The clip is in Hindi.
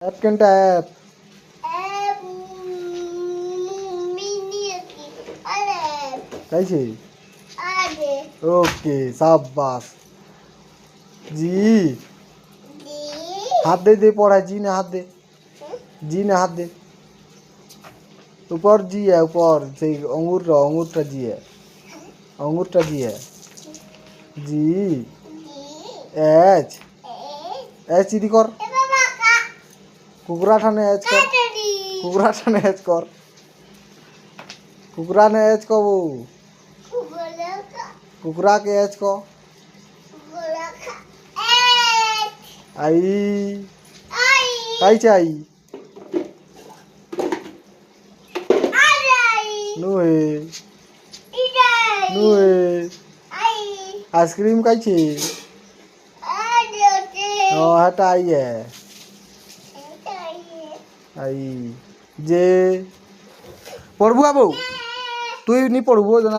ऐप केनटा ऐप कैसे ओके शाबाश जी हाथ दे दे पड़ा जी ने हाथ दे जी ने हाथ दे ऊपर जी है ऊपर से अंगूरटा जी है अंगूरटा जी है जी एच एच इदी कर कुकुरा ठाने एच कर कुकुरा ठाने एच कर कुकुरा ने एच को कुकुरा के एच को आई काई चाई नुए नुए आइसक्रीम काई छे हटा आई है आई जे पढ़बू आबो तु नहीं पढ़बू जना